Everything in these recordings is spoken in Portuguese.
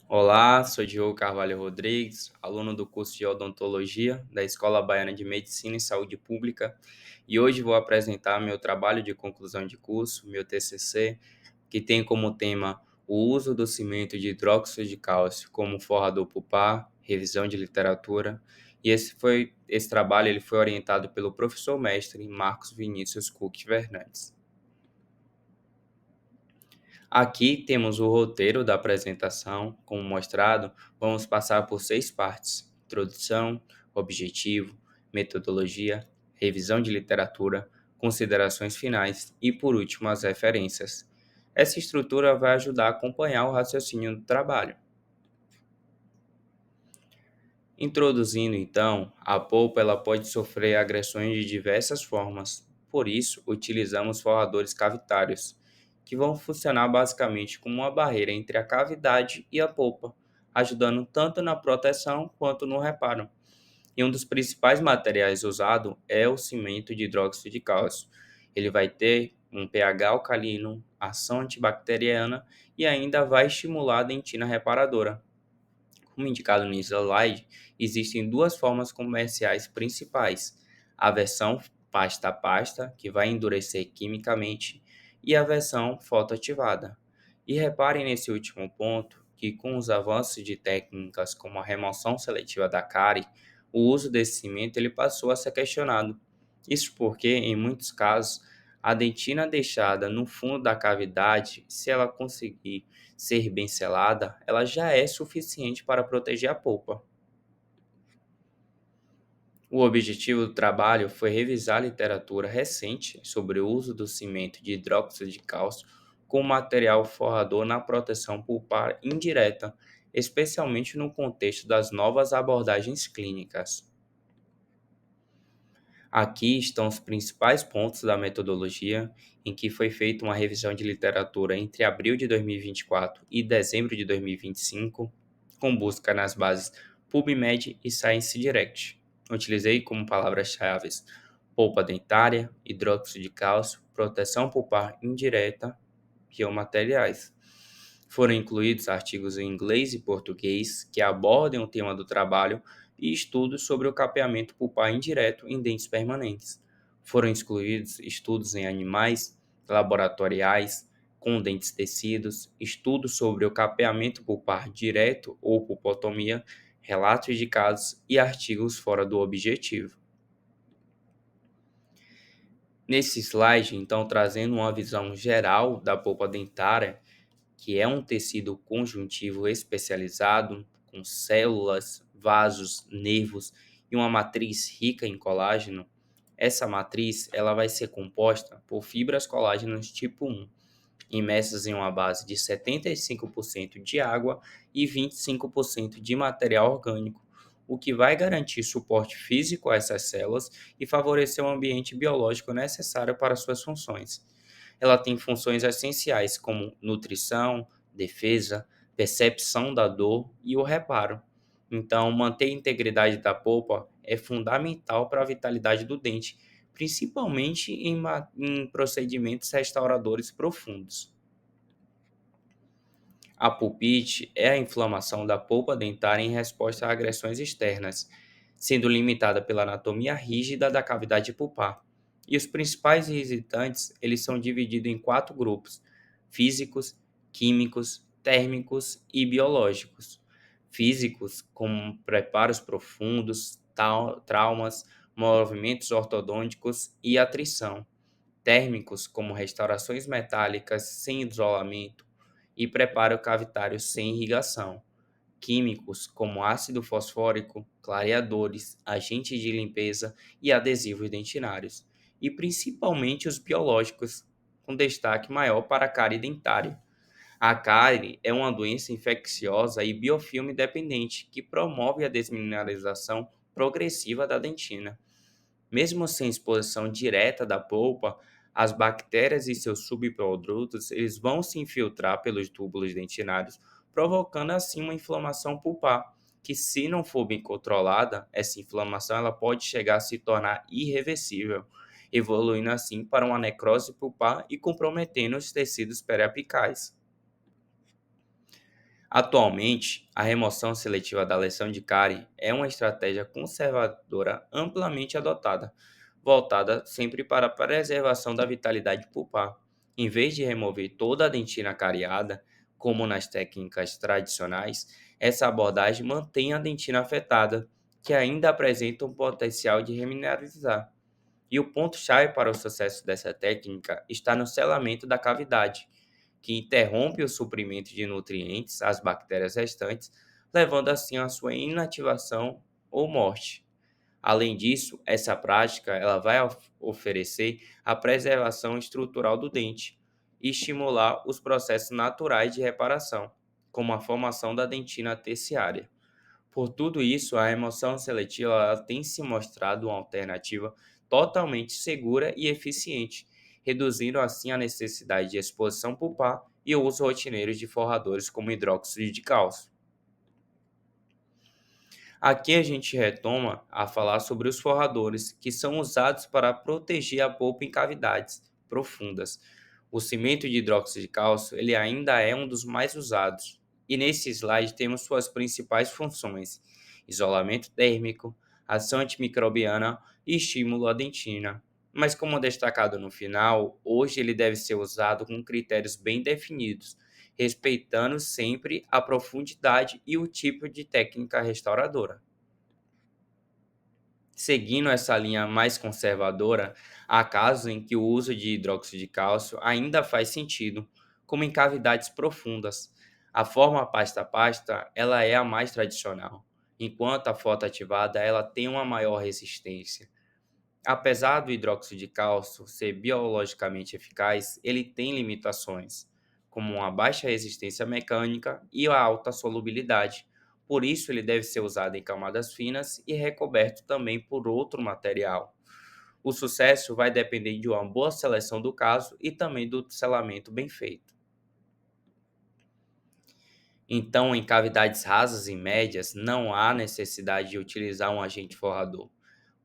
Olá, sou Diogo Carvalho Rodrigues, aluno do curso de Odontologia da Escola Baiana de Medicina e Saúde Pública, e hoje vou apresentar meu trabalho de conclusão de curso, meu TCC, que tem como tema o uso do cimento de hidróxido de cálcio como forrador pulpar, revisão de literatura, e esse trabalho ele foi orientado pelo professor mestre Marcos Vinícius Cook Fernandes. Aqui temos o roteiro da apresentação, como mostrado, vamos passar por 6 partes: introdução, objetivo, metodologia, revisão de literatura, considerações finais e, por último, as referências. Essa estrutura vai ajudar a acompanhar o raciocínio do trabalho. Introduzindo então, a polpa ela pode sofrer agressões de diversas formas. Por isso, utilizamos forradores cavitários, que vão funcionar basicamente como uma barreira entre a cavidade e a polpa, ajudando tanto na proteção quanto no reparo. E um dos principais materiais usado é o cimento de hidróxido de cálcio. Ele vai ter um pH alcalino, ação antibacteriana e ainda vai estimular a dentina reparadora. Como indicado no slide, existem duas formas comerciais principais: a versão pasta a pasta, que vai endurecer quimicamente, e a versão fotoativada. E reparem nesse último ponto que, com os avanços de técnicas como a remoção seletiva da cárie, o uso desse cimento ele passou a ser questionado. Isso porque, em muitos casos, a dentina deixada no fundo da cavidade, se ela conseguir ser bem selada, ela já é suficiente para proteger a polpa. O objetivo do trabalho foi revisar a literatura recente sobre o uso do cimento de hidróxido de cálcio como material forrador na proteção pulpar indireta, especialmente no contexto das novas abordagens clínicas. Aqui estão os principais pontos da metodologia, em que foi feita uma revisão de literatura entre abril de 2024 e dezembro de 2025, com busca nas bases PubMed e Science Direct. Utilizei como palavras-chave polpa dentária, hidróxido de cálcio, proteção pulpar indireta, biomateriais. Foram incluídos artigos em inglês e português que abordem o tema do trabalho e estudos sobre o capeamento pulpar indireto em dentes permanentes. Foram excluídos estudos em animais, laboratoriais, com dentes tecidos, estudos sobre o capeamento pulpar direto ou pulpotomia, relatos de casos e artigos fora do objetivo. Nesse slide, então, trazendo uma visão geral da polpa dentária, que é um tecido conjuntivo especializado, com células, vasos, nervos e uma matriz rica em colágeno. Essa matriz ela vai ser composta por fibras colágenas tipo 1, imersas em uma base de 75% de água e 25% de material orgânico, o que vai garantir suporte físico a essas células e favorecer o ambiente biológico necessário para suas funções. Ela tem funções essenciais como nutrição, defesa, percepção da dor e o reparo. Então, manter a integridade da polpa é fundamental para a vitalidade do dente, principalmente em procedimentos restauradores profundos. A pulpite é a inflamação da polpa dentária em resposta a agressões externas, sendo limitada pela anatomia rígida da cavidade pulpar. E os principais visitantes, eles são divididos em 4 grupos: físicos, químicos, térmicos e biológicos. Físicos, como preparos profundos, traumas, movimentos ortodônticos e atrição. Térmicos, como restaurações metálicas sem isolamento e preparo cavitário sem irrigação. Químicos, como ácido fosfórico, clareadores, agentes de limpeza e adesivos dentinários. E principalmente os biológicos, com destaque maior para a cárie dentária. A cárie é uma doença infecciosa e biofilme dependente que promove a desmineralização progressiva da dentina. Mesmo sem exposição direta da polpa, as bactérias e seus subprodutos eles vão se infiltrar pelos túbulos dentinários, provocando assim uma inflamação pulpar, que se não for bem controlada, essa inflamação ela pode chegar a se tornar irreversível, evoluindo assim para uma necrose pulpar e comprometendo os tecidos periapicais. Atualmente, a remoção seletiva da lesão de cárie é uma estratégia conservadora amplamente adotada, voltada sempre para a preservação da vitalidade pulpar. Em vez de remover toda a dentina cariada, como nas técnicas tradicionais, essa abordagem mantém a dentina afetada, que ainda apresenta um potencial de remineralizar. E o ponto-chave para o sucesso dessa técnica está no selamento da cavidade, que interrompe o suprimento de nutrientes às bactérias restantes, levando assim à sua inativação ou morte. Além disso, essa prática ela vai oferecer a preservação estrutural do dente e estimular os processos naturais de reparação, como a formação da dentina terciária. Por tudo isso, a remoção seletiva ela tem se mostrado uma alternativa totalmente segura e eficiente, reduzindo assim a necessidade de exposição pulpar e o uso rotineiro de forradores como hidróxido de cálcio. Aqui a gente retoma a falar sobre os forradores, que são usados para proteger a polpa em cavidades profundas. O cimento de hidróxido de cálcio ele ainda é um dos mais usados. E nesse slide temos suas principais funções: isolamento térmico, ação antimicrobiana e estímulo à dentina. Mas como destacado no final, hoje ele deve ser usado com critérios bem definidos, respeitando sempre a profundidade e o tipo de técnica restauradora. Seguindo essa linha mais conservadora, há casos em que o uso de hidróxido de cálcio ainda faz sentido, como em cavidades profundas. A forma pasta a pasta, ela é a mais tradicional, enquanto a fotoativada ela tem uma maior resistência. Apesar do hidróxido de cálcio ser biologicamente eficaz, ele tem limitações, como uma baixa resistência mecânica e a alta solubilidade. Por isso, ele deve ser usado em camadas finas e recoberto também por outro material. O sucesso vai depender de uma boa seleção do caso e também do selamento bem feito. Então, em cavidades rasas e médias, não há necessidade de utilizar um agente forrador,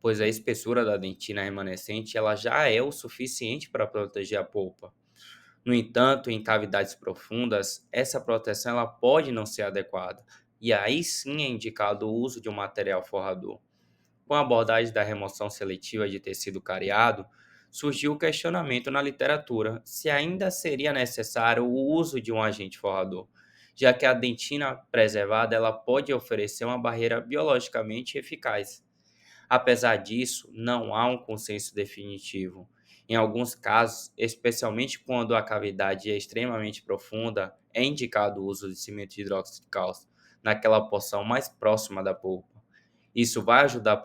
pois a espessura da dentina remanescente ela já é o suficiente para proteger a polpa. No entanto, em cavidades profundas, essa proteção ela pode não ser adequada, e aí sim é indicado o uso de um material forrador. Com a abordagem da remoção seletiva de tecido cariado, surgiu o questionamento na literatura se ainda seria necessário o uso de um agente forrador, já que a dentina preservada ela pode oferecer uma barreira biologicamente eficaz. Apesar disso, não há um consenso definitivo. Em alguns casos, especialmente quando a cavidade é extremamente profunda, é indicado o uso de cimento de hidróxido de cálcio naquela porção mais próxima da polpa. Isso vai ajudar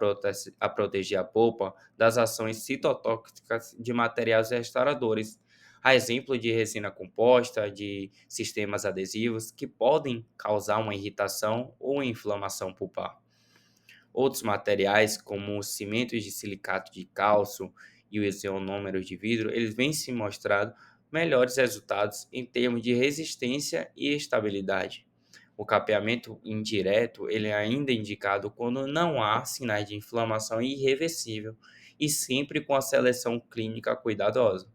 a proteger a polpa das ações citotóxicas de materiais restauradores, a exemplo de resina composta, de sistemas adesivos que podem causar uma irritação ou inflamação pulpar. Outros materiais, como os cimentos de silicato de cálcio e os ionômeros de vidro, eles vêm se mostrando melhores resultados em termos de resistência e estabilidade. O capeamento indireto ele é ainda indicado quando não há sinais de inflamação irreversível e sempre com a seleção clínica cuidadosa.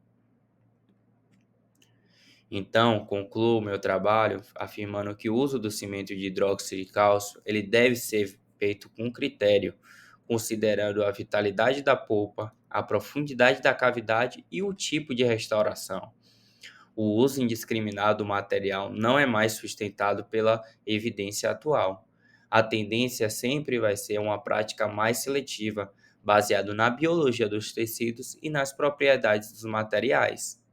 Então, concluo meu trabalho afirmando que o uso do cimento de hidróxido de cálcio ele deve ser feito com critério, considerando a vitalidade da polpa, a profundidade da cavidade e o tipo de restauração. O uso indiscriminado do material não é mais sustentado pela evidência atual. A tendência sempre vai ser uma prática mais seletiva, baseada na biologia dos tecidos e nas propriedades dos materiais.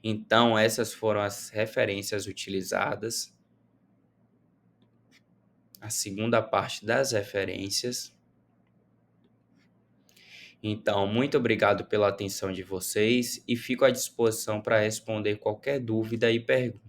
Então, essas foram as referências utilizadas, a segunda parte das referências. Então, muito obrigado pela atenção de vocês e fico à disposição para responder qualquer dúvida e pergunta.